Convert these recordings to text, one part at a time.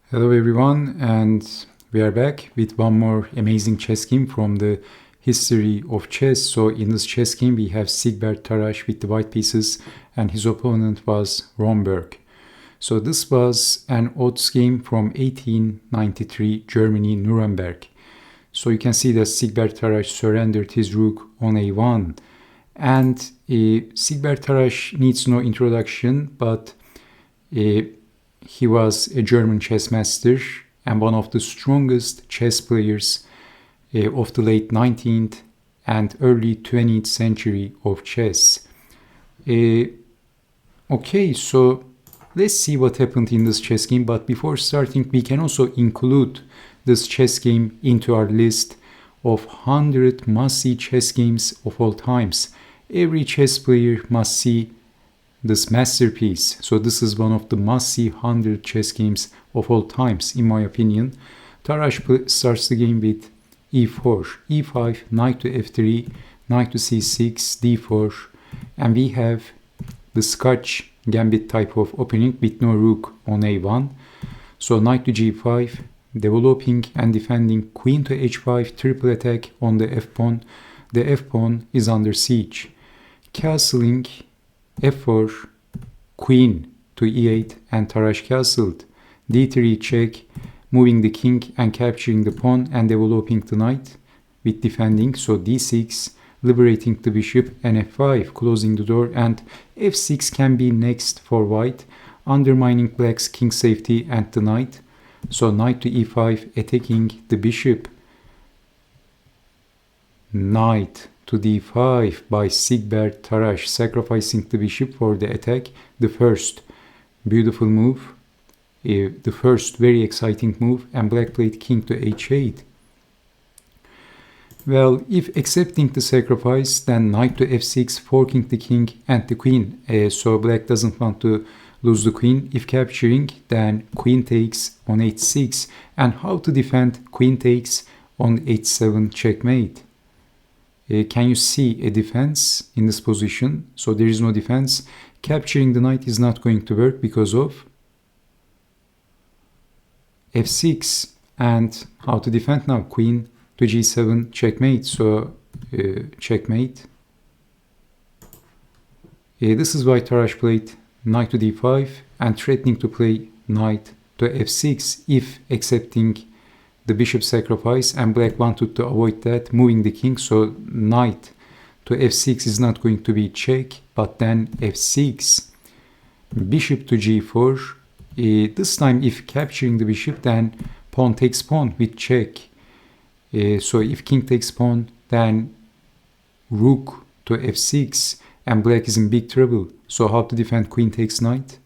Hello everyone, and we are back with one more amazing chess game from the history of chess. So in this chess game we have Siegbert Tarrasch with the white pieces and his opponent was Romberg. So this was an odds game from 1893 Germany, Nuremberg. So you can see that Siegbert Tarrasch surrendered his rook on a1, and Siegbert Tarrasch needs no introduction, but he was a German chess master and one of the strongest chess players of the late 19th and early 20th century of chess. Okay, so let's see what happened in this chess game. But before starting, we can also include this chess game into our list of 100 must-see chess games of all times. Every chess player must see this masterpiece. So this is one of the must-see 100 chess games of all times, in my opinion. Tarrasch starts the game with e4, e5, knight to f3, knight to c6, d4, and we have the Scotch gambit type of opening with no rook on a1. So knight to g5, developing and defending queen to h5, triple attack on the f-pawn. The f-pawn is under siege. Castling f4, queen to e8, and Tarrasch castled. d3 check, moving the king and capturing the pawn and developing the knight with defending. So d6, liberating the bishop, and f5, closing the door, and f6 can be next for white, undermining black's king safety and the knight. So knight to e5, attacking the bishop. Knight to d5 by Siegbert Tarrasch, sacrificing the bishop for the attack. The first beautiful move, the first very exciting move, and black played king to h8. Well, if accepting the sacrifice, then knight to f6, forking the king and the queen. So black doesn't want to lose the queen. If capturing, then queen takes on h6. And how to defend queen takes on h7 checkmate? Can you see a defense in this position? So there is no defense. Capturing the knight is not going to work because of f6. And how to defend now? Queen to g7 checkmate. So checkmate. This is why Tarrasch played knight to d5 and threatening to play knight to f6 if accepting the bishop sacrifice, and black wanted to avoid that, moving the king. So knight to f6 is not going to be check, but then f6, bishop to g4. This time if capturing the bishop, then pawn takes pawn with check. So if king takes pawn, then rook to f6, and black is in big trouble. So how to defend queen takes knight?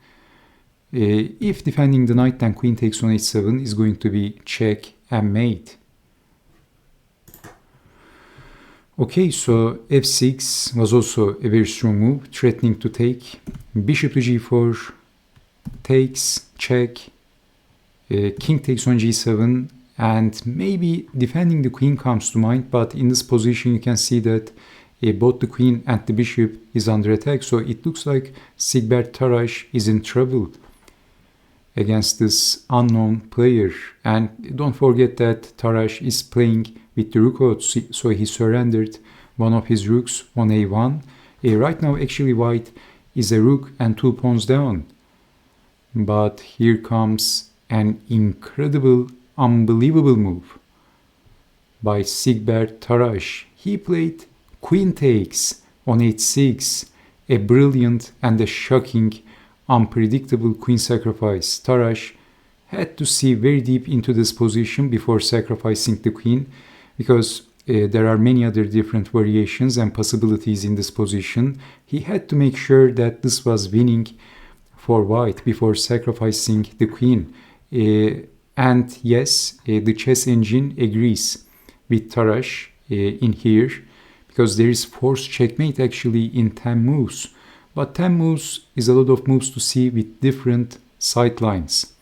If defending the knight, then queen takes on h7 is going to be check and mate. Okay, so f6 was also a very strong move, threatening to take. Bishop to g4 takes, check. King takes on g7, and maybe defending the queen comes to mind, but in this position you can see that both the queen and the bishop is under attack. So it looks like Siegbert Tarrasch is in trouble against this unknown player. And don't forget that Tarrasch is playing with the rook odds, so he surrendered one of his rooks on a1. Right now actually white is a rook and 2 pawns down, but here comes an incredible, unbelievable move by Siegbert Tarrasch. He played queen takes on h6, a brilliant and a shocking, unpredictable queen sacrifice. Tarrasch had to see very deep into this position before sacrificing the queen, because there are many other different variations and possibilities in this position. He had to make sure that this was winning for white before sacrificing the queen. And yes, the chess engine agrees with Tarrasch in here, because there is forced checkmate actually in 10 moves. But 10 moves is a lot of moves to see with different sidelines.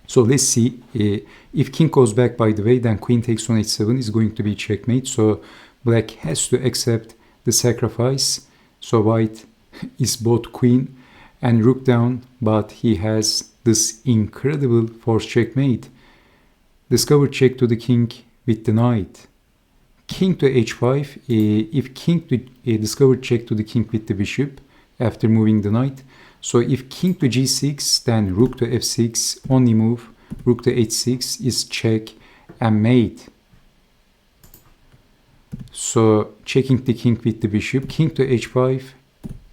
So let's see. If king goes back, by the way, then queen takes on h7 is going to be checkmate. So black has to accept the sacrifice. So white is both queen and rook down, but he has this incredible forced checkmate. Discovered check to the king with the knight. King to h5. If king to discovered check to the king with the bishop after moving the knight. So if king to g6, then rook to f6, only move. Rook to h6 is check and mate. So checking the king with the bishop. King to h5,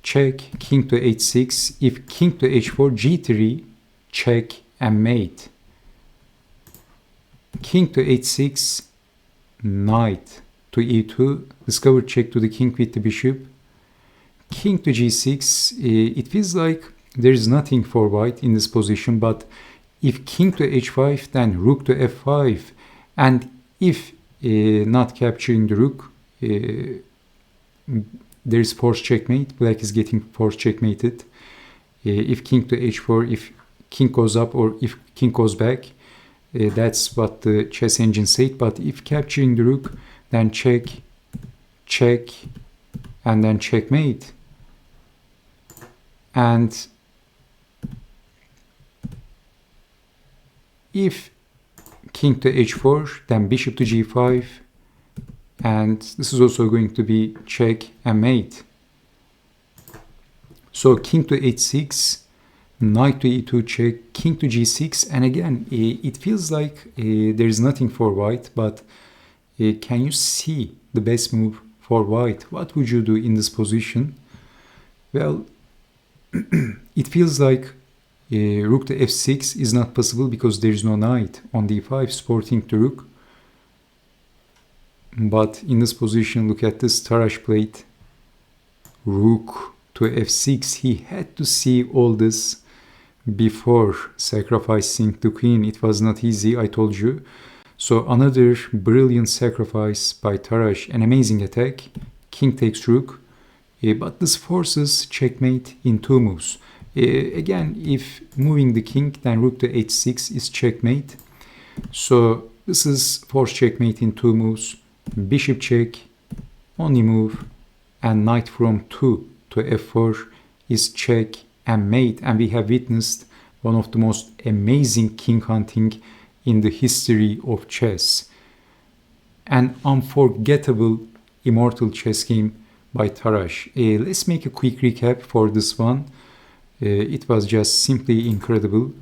check. King to h6. If king to h4, g3, check and mate. King to h6, knight to e2, discovered check to the king with the bishop. King to g6, it feels like there is nothing for white in this position, but if king to h5, then rook to f5, and if not capturing the rook, there is forced checkmate. Black is getting forced checkmated. If king to h4, if king goes up or if king goes back, that's what the chess engine said. But if capturing the rook, then check, check, and then checkmate. And if king to h4, then bishop to g5, and this is also going to be check and mate. So king to h6, knight to e2 check, king to g6, and again it feels like there is nothing for white, but can you see the best move for white? What would you do in this position? Well, it feels like rook to f6 is not possible because there is no knight on d5 supporting the rook. But in this position, look at this Tarrasch played rook to f6. He had to see all this before sacrificing the queen. It was not easy, I told you. So another brilliant sacrifice by Tarrasch, an amazing attack. King takes rook, but this forces checkmate in two moves. Again, if moving the king, then rook to h6 is checkmate. So this is forced checkmate in two moves. Bishop check, only move, and knight from 2 to f4 is check and mate. And we have witnessed one of the most amazing king hunting in the history of chess. An unforgettable, immortal chess game by Tarrasch. Let's make a quick recap for this one. It was just simply incredible.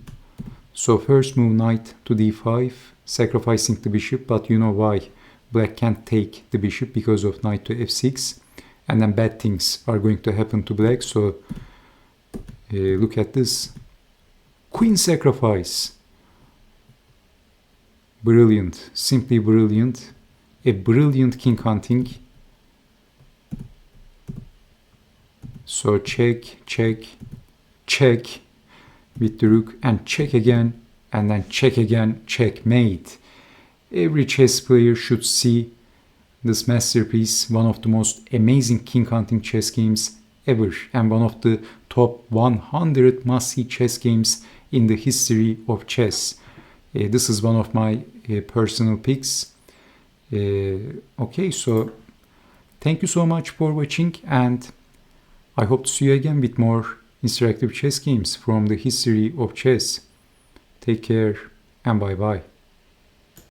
So first move knight to d5, sacrificing the bishop, but you know why. Black can't take the bishop because of knight to f6, and then bad things are going to happen to black. So look at this. Queen sacrifice. Brilliant, simply brilliant. A brilliant king hunting. So check, check, check with the rook, and check again, and then check again, checkmate. Every chess player should see this masterpiece, one of the most amazing king hunting chess games ever, and one of the top 100 must-see chess games in the history of chess. This is one of my personal picks. Okay, so thank you so much for watching, and I hope to see you again with more interactive chess games from the history of chess. Take care and bye bye.